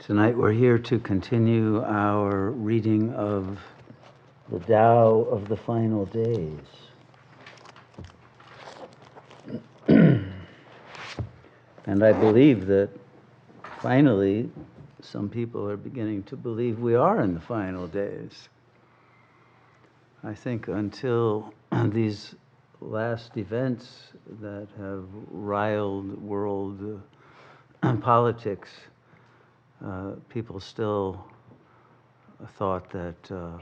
Tonight we're here to continue our reading of the Tao of the Final Days. And I believe that finally some people are beginning to believe we are in the final days. I think until these last events that have riled world politics, people still thought that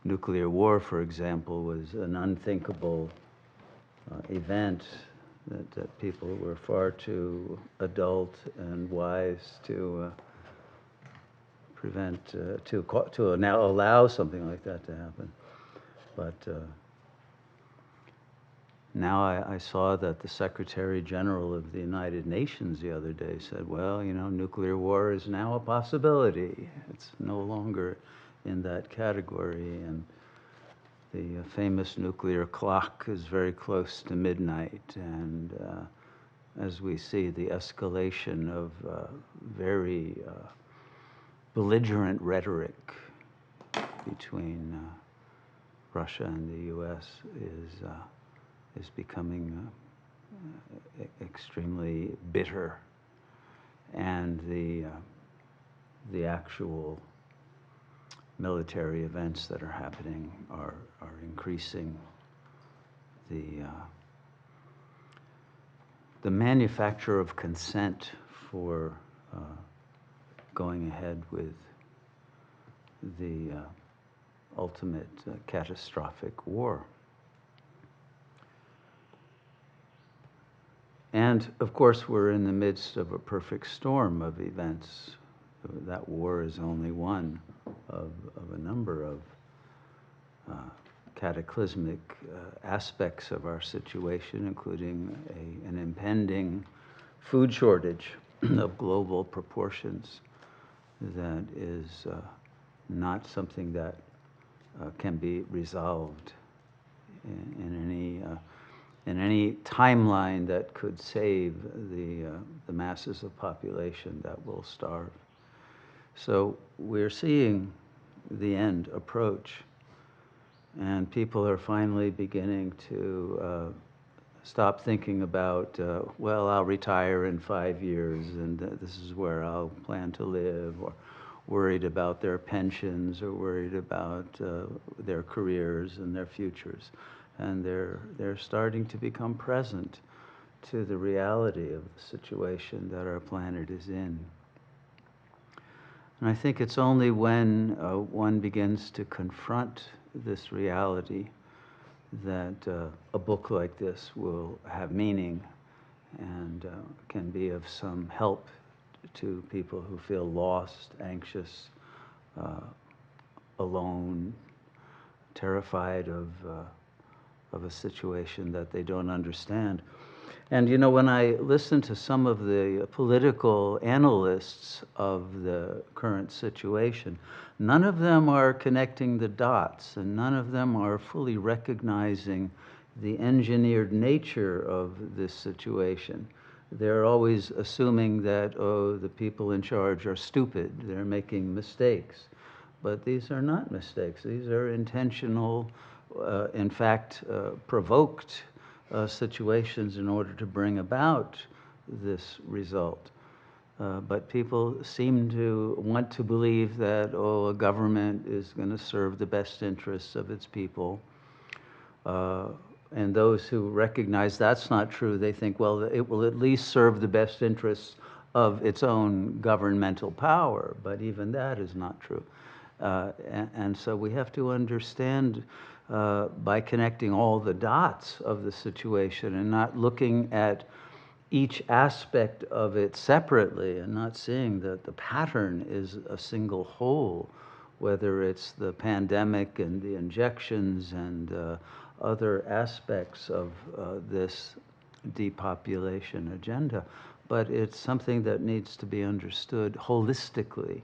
nuclear war, for example, was an unthinkable event, that people were far too adult and wise to prevent, to now allow something like that to happen. But now I saw that the Secretary General of the United Nations the other day said, well, you know, nuclear war is now a possibility. It's no longer in that category. And the famous nuclear clock is very close to midnight. And as we see the escalation of very belligerent rhetoric between Russia and the U.S. is becoming extremely bitter, and the actual military events that are happening are increasing the manufacture of consent for going ahead with the ultimate catastrophic war. And of course, we're in the midst of a perfect storm of events. That war is only one of a number of cataclysmic aspects of our situation, including an impending food shortage of global proportions that is not something that can be resolved in any timeline that could save the masses of population that will starve. So we're seeing the end approach, and people are finally beginning to stop thinking about, well, I'll retire in 5 years and this is where I'll plan to live, or worried about their pensions, or worried about their careers and their futures. And they're starting to become present to the reality of the situation that our planet is in. And I think it's only when one begins to confront this reality that a book like this will have meaning and can be of some help to people who feel lost, anxious, alone, terrified of a situation that they don't understand. And you know, when I listen to some of the political analysts of the current situation, none of them are connecting the dots, and none of them are fully recognizing the engineered nature of this situation. They're always assuming that, oh, the people in charge are stupid, they're making mistakes. But these are not mistakes. These are intentional, in fact, provoked situations in order to bring about this result. But people seem to want to believe that, oh, a government is going to serve the best interests of its people. And those who recognize that's not true, they think, well, it will at least serve the best interests of its own governmental power. But even that is not true. And so we have to understand by connecting all the dots of the situation and not looking at each aspect of it separately and not seeing that the pattern is a single whole, whether it's the pandemic and the injections and other aspects of this depopulation agenda. But it's something that needs to be understood holistically.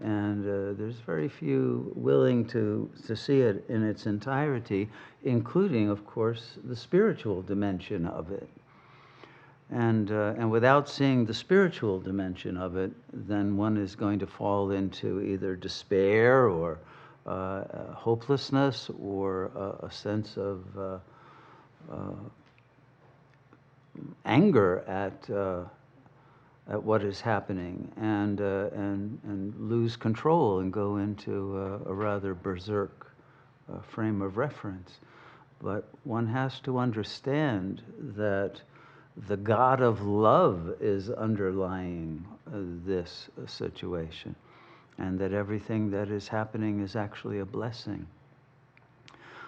And there's very few willing to see it in its entirety, including, of course, the spiritual dimension of it. And without seeing the spiritual dimension of it, then one is going to fall into either despair or hopelessness or a sense of anger at what is happening, and lose control and go into a rather berserk frame of reference. But one has to understand that the God of love is underlying this situation, and that everything that is happening is actually a blessing.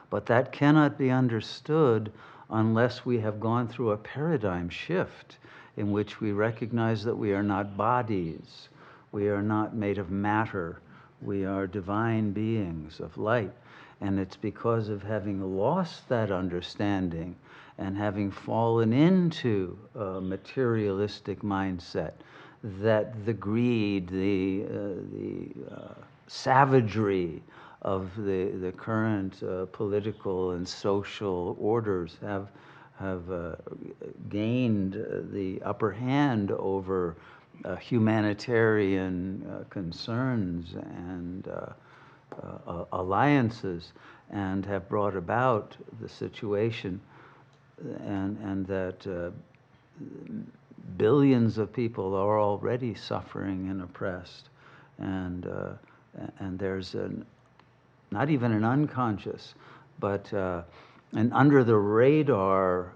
But that cannot be understood unless we have gone through a paradigm shift in which we recognize that we are not bodies, we are not made of matter, we are divine beings of light. And it's because of having lost that understanding and having fallen into a materialistic mindset that the greed, the savagery of the current political and social orders have gained the upper hand over humanitarian concerns and alliances, and have brought about the situation, and that billions of people are already suffering and oppressed, and there's not even an unconscious, but an under the radar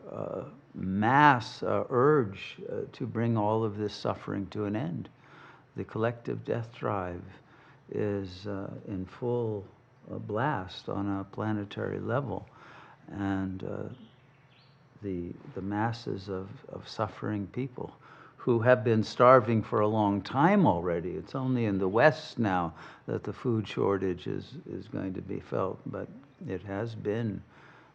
mass urge to bring all of this suffering to an end. The collective death drive is in full blast on a planetary level, and the masses of suffering people who have been starving for a long time already. It's only in the West now that the food shortage is going to be felt, but it has been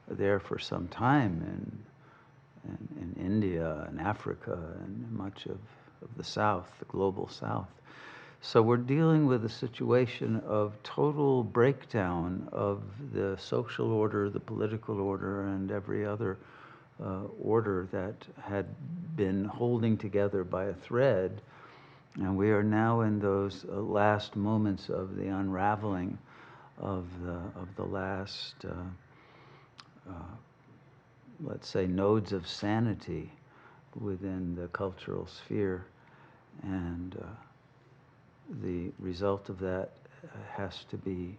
there for some time in India and Africa and much of the South, the global South. So we're dealing with a situation of total breakdown of the social order, the political order, and every other order that had been holding together by a thread. And we are now in those last moments of the unraveling of the last, let's say, nodes of sanity within the cultural sphere. And the result of that has to be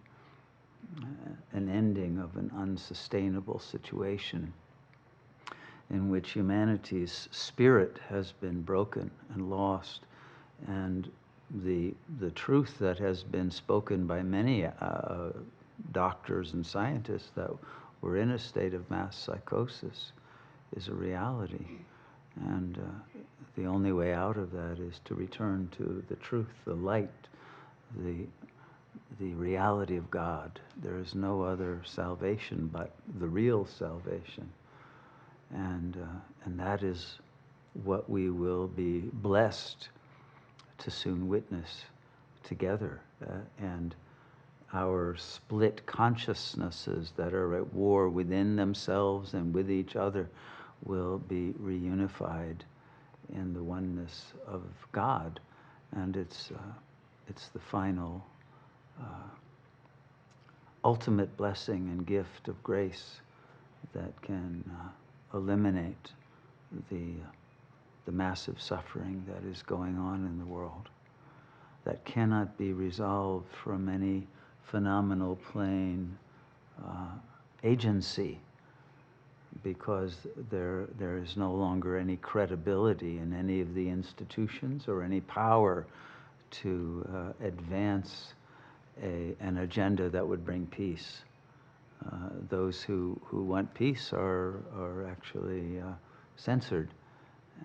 an ending of an unsustainable situation in which humanity's spirit has been broken and lost, and the truth that has been spoken by many doctors and scientists that we're in a state of mass psychosis is a reality. And the only way out of that is to return to the truth, the light, the reality of God. There is no other salvation but the real salvation. And that is what we will be blessed to soon witness together. And our split consciousnesses that are at war within themselves and with each other will be reunified in the oneness of God. And it's the final ultimate blessing and gift of grace that can eliminate the massive suffering that is going on in the world, that cannot be resolved from any phenomenal plane agency, because there is no longer any credibility in any of the institutions or any power to advance an agenda that would bring peace. Those who want peace are actually censored,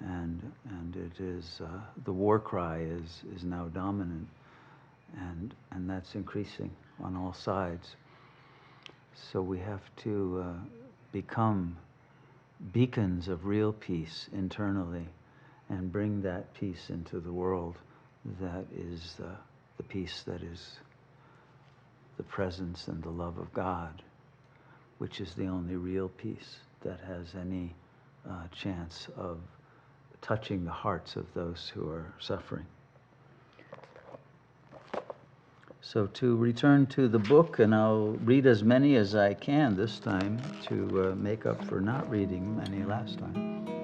and it is the war cry is now dominant, and that's increasing on all sides. So we have to become beacons of real peace internally, and bring that peace into the world. That is the peace that is the presence and the love of God, which is the only real peace that has any chance of touching the hearts of those who are suffering. So to return to the book, and I'll read as many as I can this time to make up for not reading many last time.